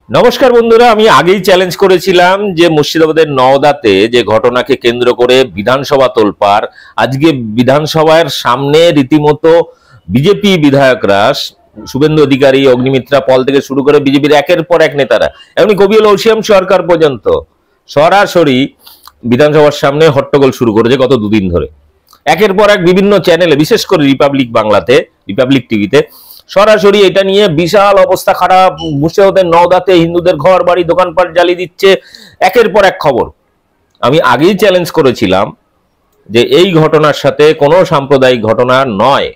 নমস্কার বন্ধুরা, আমি আগেই চ্যালেঞ্জ করেছিলাম যে মুর্শিদাবাদের নওদাতে যে ঘটনাকে কেন্দ্র করে বিধানসভা তোলপাড়। আজকে বিধানসভার সামনে রীতিমতো বিজেপি বিধায়করা, শুভেন্দু অধিকারী, অগ্নিমিত্রা পল থেকে শুরু করে বিজেপির একের পর এক নেতারা, এমনি কবিউল ঔসিয়াম সরকার পর্যন্ত সরাসরি বিধানসভার সামনে হট্টগোল শুরু করেছে গত দুদিন ধরে। একের পর এক বিভিন্ন চ্যানেলে, বিশেষ করে রিপাবলিক বাংলাতে, রিপাবলিক টিভিতে সরাসরি এটা নিয়ে বিশাল অবস্থা খারাপ। মুর্শিদাবাদের নওদাতে হিন্দুদের ঘর বাড়ি দোকানপাট জ্বালিয়ে দিচ্ছে, একের পর এক খবর। আমি আগেই চ্যালেঞ্জ করেছিলাম যে এই ঘটনার সাথে কোনো সাম্প্রদায়িক ঘটনা নয়,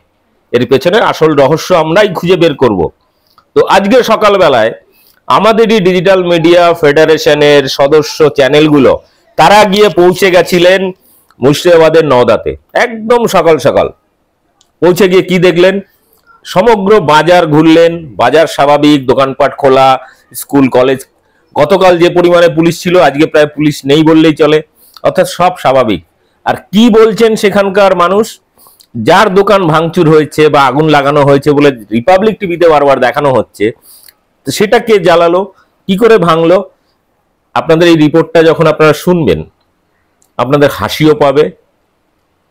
এর পেছনে আসল রহস্য আমরাই খুঁজে বের করব। তো আজকে সকালবেলায় আমাদেরই ডিজিটাল মিডিয়া ফেডারেশনের সদস্য চ্যানেলগুলো তারা গিয়ে পৌঁছে গেছিলেন মুর্শিদাবাদের নওদাতে। একদম সকাল সকাল পৌঁছে গিয়ে কি দেখলেন? সমগ্র বাজার ঘুরলেন, বাজার স্বাভাবিক, দোকানপাট খোলা, স্কুল কলেজ। গতকাল যে পরিমাণে পুলিশ ছিল আজকে প্রায় পুলিশ নেই বললেই চলে, অর্থাৎ সব স্বাভাবিক। আর কি বলছেন সেখানকার মানুষ? যার দোকান ভাঙচুর হয়েছে বা আগুন লাগানো হয়েছে বলে রিপাবলিক টিভিতে বারবার দেখানো হচ্ছে, তো সেটা কে জ্বালালো, কি করে ভাঙলো? আপনাদের এই রিপোর্টটা যখন আপনারা শুনবেন আপনাদের হাসিও পাবে।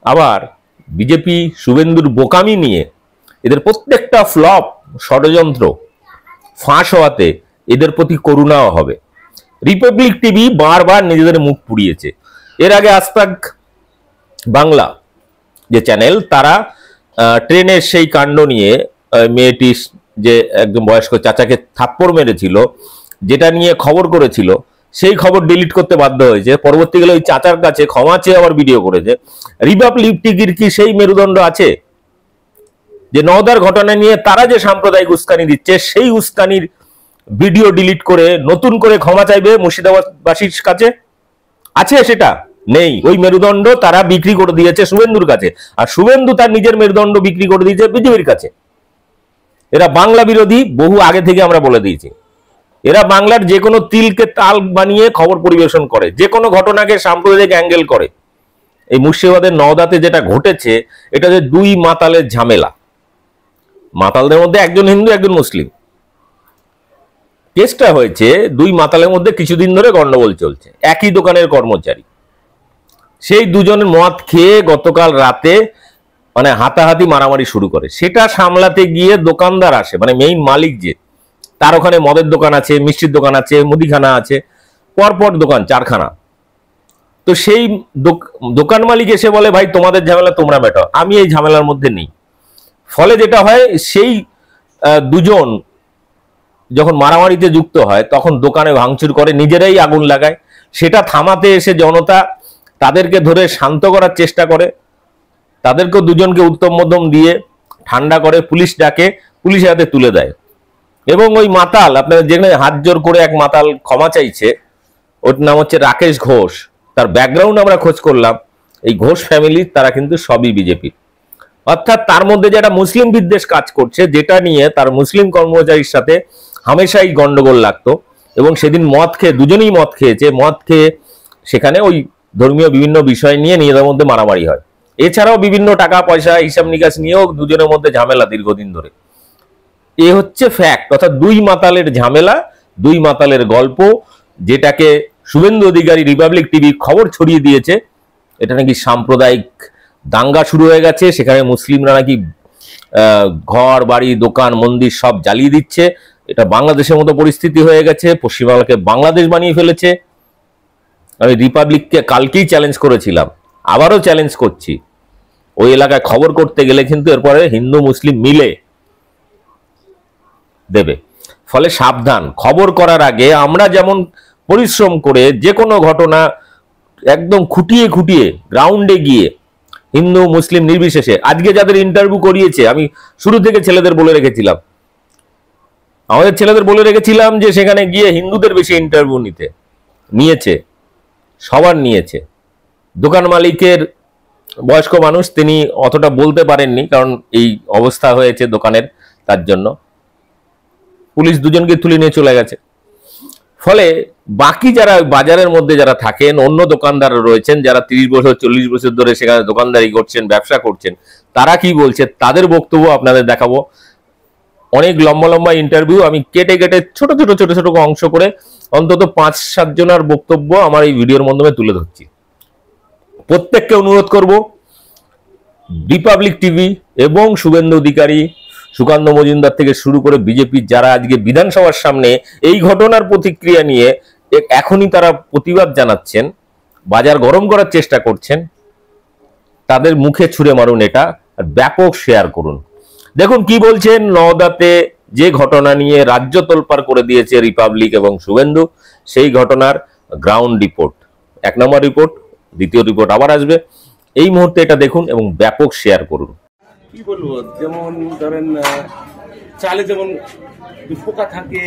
আবার বিজেপি শুভেন্দুর বোকামি নিয়ে এদের প্রত্যেকটা ফ্লপ ষড়যন্ত্র ফাঁস হওয়াতে এদের প্রতি করুণাও হবে। রিপাবলিক টিভি বারবার নিজেদের মুখ পুড়িয়েছে। এর আগে আজতাক বাংলা যে চ্যানেল, তারা ট্রেনের সেই কাণ্ড নিয়ে, মেয়েটি যে একদম বয়স্ক চাচাকে থাপ্পড় মেরেছিল, যেটা নিয়ে খবর করেছিল, সেই খবর ডিলিট করতে বাধ্য হয়েছে। পরবর্তীকালে ওই চাচার কাছে ক্ষমা চেয়ে আবার ভিডিও করেছে। রিপাবলিক টিভির কি সেই মেরুদণ্ড আছে যে নওদার ঘটনা নিয়ে তারা যে সাম্প্রদায়িক উস্কানি দিচ্ছে সেই উস্কানির ভিডিও ডিলিট করে নতুন করে ক্ষমা চাইবে মুর্শিদাবাদবাসীর কাছে? আছে? সেটা নেই। ওই মেরুদণ্ড তারা বিক্রি করে দিয়েছে শুভেন্দুর কাছে, আর শুভেন্দু তার নিজের মেরুদণ্ড বিক্রি করে দিয়েছে বিজেপির কাছে। এরা বাংলা বিরোধী, বহু আগে থেকে আমরা বলে দিয়েছি। এরা বাংলার যে কোনো তিলকে তাল বানিয়ে খবর পরিবেশন করে, যে কোনো ঘটনাকে সাম্প্রদায়িক অ্যাঙ্গেল করে। এই মুর্শিদাবাদের নওদাতে যেটা ঘটেছে, এটা যে দুই মাতালের ঝামেলা। মাতালদের মধ্যে একজন হিন্দু, একজন মুসলিম। কেসটা হয়েছে দুই মাতালের মধ্যে কিছুদিন ধরে গন্ডগোল চলছে, একই দোকানের কর্মচারী। সেই দুজনের মদ খেয়ে গতকাল রাতে মানে হাতাহাতি মারামারি শুরু করে। সেটা সামলাতে গিয়ে দোকানদার আসে, মানে মেইন মালিক যে, তার ওখানে মদের দোকান আছে, মিষ্টির দোকান আছে, মুদিখানা আছে, পরপর দোকান চারখানা। তো সেই দোকান মালিক এসে বলে, ভাই তোমাদের ঝামেলা তোমরা মেটাও, আমি এই ঝামেলার মধ্যে নেই। ফলে যেটা হয়, সেই দুজন যখন মারামারিতে যুক্ত হয় তখন দোকানে ভাঙচুর করে, নিজেরাই আগুন লাগায়। সেটা থামাতে এসে জনতা তাদেরকে ধরে শান্ত করার চেষ্টা করে, তাদেরকেও দুজনকে উত্তম মধ্যম দিয়ে ঠান্ডা করে, পুলিশ ডাকে, পুলিশের হাতে তুলে দেয়। এবং ওই মাতাল, আপনারা যেখানে হাত জোর করে এক মাতাল ক্ষমা চাইছে, ওর নাম হচ্ছে রাকেশ ঘোষ। তার ব্যাকগ্রাউন্ড আমরা খোঁজ করলাম, এই ঘোষ ফ্যামিলি তারা কিন্তু সবই বিজেপির। অর্থাৎ তার মধ্যে যে একটা মুসলিম বিদ্বেষ কাজ করছে, যেটা নিয়ে তার মুসলিম কর্মচারীর সাথে হামেশাই গন্ডগোল লাগতো। এবং সেদিন মদ খেয়ে, দুজনেই মদ খেয়েছে, মদ খেয়ে সেখানে ওই ধর্মীয় বিভিন্ন বিষয় নিয়ে নিজেদের মধ্যে মারামারি হয়। এছাড়াও বিভিন্ন টাকা পয়সা হিসাব নিকাশ নিয়েও দুজনের মধ্যে ঝামেলা দীর্ঘদিন ধরে। এ হচ্ছে ফ্যাক্ট। অর্থাৎ দুই মাতালের ঝামেলা, দুই মাতালের গল্প, যেটাকে শুভেন্দু অধিকারী রিপাবলিক টিভি খবর ছড়িয়ে দিয়েছে। এটা নাকি সাম্প্রদায়িক দাঙ্গা শুরু হয়ে গেছে, সেখানে মুসলিমরা নাকি ঘর বাড়ি দোকান মন্দির সব জ্বালিয়ে দিচ্ছে। এটা বাংলাদেশের মতো পরিস্থিতি হয়ে গেছে, পশ্চিমবাংলাকে বাংলাদেশ বানিয়ে ফেলেছে। আমি রিপাবলিককে কালকেই চ্যালেঞ্জ করেছিলাম, আবারও চ্যালেঞ্জ করছি, ওই এলাকায় খবর করতে গেলে কিন্তু এরপরে হিন্দু মুসলিম মিলে দেবে। ফলে সাবধান। খবর করার আগে আমরা যেমন পরিশ্রম করে যে কোনো ঘটনা একদম খুঁটিয়ে খুঁটিয়ে গ্রাউন্ডে গিয়ে, হিন্দু মুসলিম নির্বিশেষে, আজকে যাদের ইন্টারভিউ করিয়েছে, আমি শুরু থেকে ছেলেদের বলে রেখেছিলাম, আমাদের ছেলেদের বলে রেখেছিলাম যে সেখানে গিয়ে হিন্দুদের বেশি ইন্টারভিউ নিয়েছে, সবার নিয়েছে। দোকান মালিকের বয়স্ক মানুষ, তিনি অতটা বলতে পারেননি, কারণ এই অবস্থা হয়েছে দোকানের, তার জন্য পুলিশ দুজনকে তুলে নিয়ে চলে গেছে। ফলে বাকি যারা বাজারের মধ্যে যারা থাকেন, অন্য দোকানদার রয়েছেন যারা 30 বছর 40 বছর ধরে সেখানে দোকানদারি করছেন, ব্যবসা করছেন, তারা কি বলছে তাদের বক্তব্য আপনাদের দেখাবো। অনেক লম্বা লম্বা ইন্টারভিউ, আমি কেটে কেটে ছোট ছোট ছোট ছোট অংশ করে অন্তত 5-7 জনের বক্তব্য আমার এই ভিডিওর মাধ্যমে তুলে ধরছি। প্রত্যেককে অনুরোধ করব, রিপাবলিক টিভি এবং শুভেন্দু অধিকারী, সুকান্ত মজুমদার থেকে শুরু করে বিজেপির যারা আজকে বিধানসভার সামনে এই ঘটনার প্রতিক্রিয়া নিয়ে এখনই তারা প্রতিবাদ জানাচ্ছেন, বাজার গরম করার চেষ্টা করছেন, তাদের মুখে ছুঁড়ে মারুন এটা, আর ব্যাপক শেয়ার করুন। দেখুন কি বলছেন নওদাতে যে ঘটনা নিয়ে রাজ্য তোলপাড় করে দিয়েছে রিপাবলিক এবং শুভেন্দু, সেই ঘটনার গ্রাউন্ড রিপোর্ট, 1 নম্বর রিপোর্ট, 2য় রিপোর্ট আবার আসবে। এই মুহূর্তে এটা দেখুন এবং ব্যাপক শেয়ার করুন। কি বলবো, যেমন ধরেন চালে যেমন পোকা থাকে,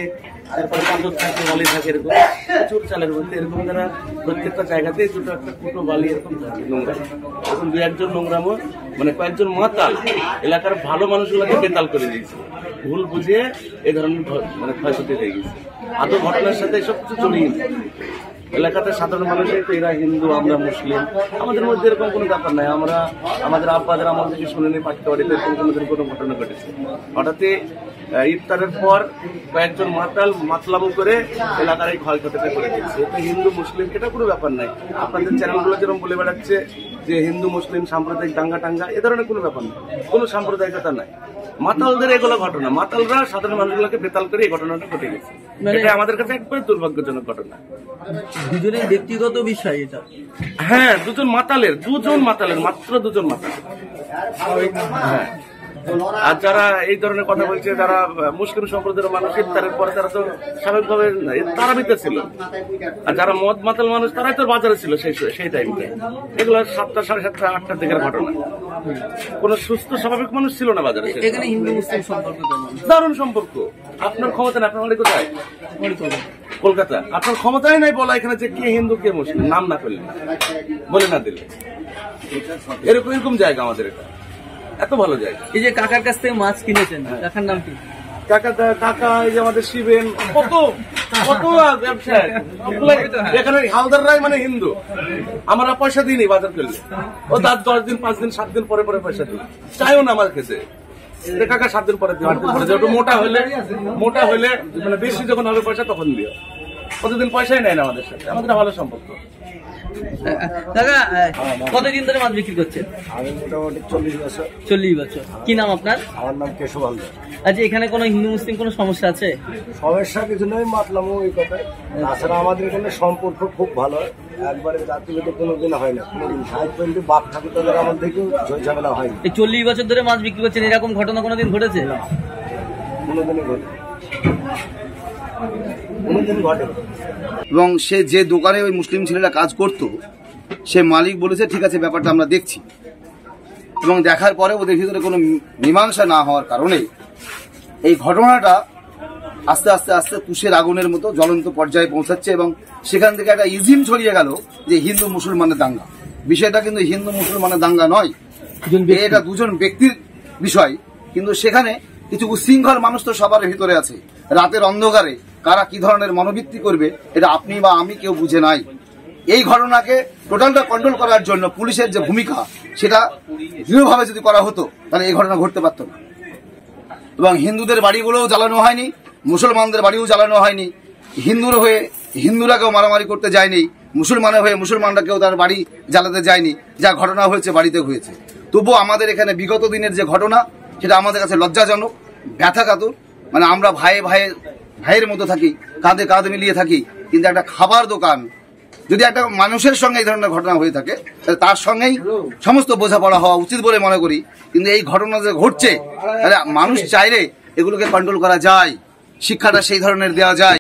তারপরে পাথর থাকে, বালি থাকে, এরকম প্রচুর চালের মধ্যে এরকম তারা প্রত্যেকটা জায়গাতে দুটো একটা ফুটো বালি এরকম থাকে নোংরা। এখন 2-1 নোংরামো মানে কয়েকজন মাতাল এলাকার ভালো মানুষগুলোকে বেতাল করে দিয়েছে, ভুল বুঝিয়ে এই ধরনের মানে ক্ষয়ক্ষতি হয়ে গেছে। আদৌ ঘটনার সাথে সব কিছু জড়িয়ে এলাকাতে সাধারণ মানুষের তো এরা হিন্দু, আমরা মুসলিম, আমাদের মধ্যে এরকম কোনো ব্যাপার নাই। আমরা আমাদের আব্বাদের আমল থেকে শুনে পাঠতে পারি এরকম কোনো ঘটনা ঘটেছে। হঠাৎই ইফতারের পর কয়েকজন মাতলামো করে এলাকার এই ক্ষয়ক্ষতিটা করে দিচ্ছে। এটা হিন্দু মুসলিম এটা কোনো ব্যাপার নাই। আপনাদের চ্যানেলগুলো যেরকম বলে বেড়াচ্ছে যে হিন্দু মুসলিম সাম্প্রদায়িক দাঙ্গা টাঙ্গা, এ ধরনের কোনো ব্যাপার নেই, কোনো সাম্প্রদায়িকতা নাই। মাতালদের এগুলো ঘটনা, মাতালরা সাধারণ মানুষগুলোকে বেতাল করে এই ঘটনাটা ঘটে গেছে। এটা আমাদের কাছে একবারে দুর্ভাগ্যজনক ঘটনা। দুজনের ব্যক্তিগত বিষয় এটা। হ্যাঁ, দুজন মাতালের মাত্র 2 মাতালের। হ্যাঁ, আর যারা এই ধরনের কথা বলছে, যারা মুসলিম সম্প্রদায়ের মানুষ, ইফতারের পরে তারা তো স্বাভাবিকভাবে তারাবিতে ছিল, আর যারা মদ মাতাল মানুষ তারাই তো বাজারে ছিল সেই টাইমে। এগুলো 7টা, 7:30, 8টার দিকের ঘটনা। কোন সুস্থ স্বাভাবিক মানুষ ছিল না বাজারে। এখানে হিন্দু মুসলিম সম্পর্ক দারুণ সম্পর্ক। আপনার ক্ষমতা নেই, আপনার বাড়ি কোথায়? কলকাতা। আপনার ক্ষমতাই নাই বলা এখানে যে কে হিন্দু কে মুসলিম, নাম না করলে, বলে না দিলে। এরকম জায়গা আমাদের, এটা এত ভালো জায়গা। এই যে কাকার কাছ থেকে মাছ কিনেছেন, কাকার নাম কি? কাকা এই যে আমাদের শিবেন, কত কত ব্যবসায় এখানে হালদাররাই মানে হিন্দু। আমরা পয়সা দিইনি বাজার করলে, ও তার 10 দিন 5 দিন 7 দিন পরে পয়সা দিই, চাইও না আমার কাছে। কাকা 7 দিন পরে দিও, 8 দিন পরে দিও। মোটা হলে মানে বেশি যখন হবে পয়সা তখন দিও। কতদিন পয়সাই নেয় না আমাদের সাথে, আমাদের ভালো সম্পর্ক। দাদা কতদিন ধরে মাছ বিক্রি করছেন? আমি মোটামুটি 40 বছর। 40 বছর। কি নাম আপনার? আমার নাম কেশব হালদার। আচ্ছা, এখানে কোনো হিন্দু মুসলিম কোনো সমস্যা আছে? সমস্যা কিছু নেই, মাতলাম ওই কথায়। তাছাড়া আমাদের এখানে সম্পর্ক খুব ভালো, একবারে জাতিভেদে কোনোদিন হয় না, কোনোদিন 60-20 বাপ ঠাকুরদের আমার থেকেও ঝামেলা হয়নি। এই 40 বছর ধরে মাছ বিক্রি করছেন, এরকম ঘটনা কোনোদিন ঘটেছে? কোনোদিনই ঘটে, কোনোদিন ঘটে। এবং সে যে দোকানে ওই মুসলিম ছেলেরা কাজ করত, সে মালিক বলেছে ঠিক আছে ব্যাপারটা আমরা দেখছি, এবং দেখার পরে ওদের ভিতরে কোনো মীমাংসা না হওয়ার কারণে এই ঘটনাটা আস্তে আস্তে আস্তে তুষের আগুনের মতো জ্বলন্ত পর্যায়ে পৌঁছাচ্ছে, এবং সেখান থেকে একটা ইজিম ছড়িয়ে গেল যে হিন্দু মুসলমানের দাঙ্গা। বিষয়টা কিন্তু হিন্দু মুসলমানের দাঙ্গা নয়, এটা 2জন ব্যক্তির বিষয়। কিন্তু সেখানে কিছু উশৃঙ্খল মানুষ তো সবার ভিতরে আছে। রাতের অন্ধকারে কারা কি ধরনের মনোবৃত্তি করবে এটা আপনি বা আমি কেউ বুঝে নাই। এই ঘটনাকে টোটালটা কন্ট্রোল করার জন্য পুলিশের যে ভূমিকা সেটা দৃঢ়ভাবে যদি করা হতো তাহলে এই ঘটনা ঘটতে পারত না। এবং হিন্দুদের বাড়িগুলোও জ্বালানো হয়নি, মুসলমানদের বাড়িও জ্বালানো হয়নি। হিন্দুর হয়ে হিন্দুরা কেউ মারামারি করতে যায়নি, মুসলমানের হয়ে মুসলমানরা কেউ তার বাড়ি জ্বালাতে যায়নি। যা ঘটনা হয়েছে বাড়িতে হয়েছে। তবুও আমাদের এখানে বিগত দিনের যে ঘটনা সেটা আমাদের কাছে লজ্জাজনক, ব্যথাকাতর। মানে আমরা ভাইয়ের মতো থাকি, কাঁধে কাঁধ মিলিয়ে থাকি, কিন্তু একটা খাবার দোকান যদি একটা মানুষের সঙ্গে এই ধরনের ঘটনা হয়ে থাকে তাহলে তার সঙ্গেই সমস্ত বোঝাপড়া হওয়া উচিত বলে মনে করি। কিন্তু এই ঘটনা যে ঘটছে তাহলে মানুষ চাইলে এগুলোকে কন্ট্রোল করা যায়, শিক্ষাটা সেই ধরনের দেওয়া যায়।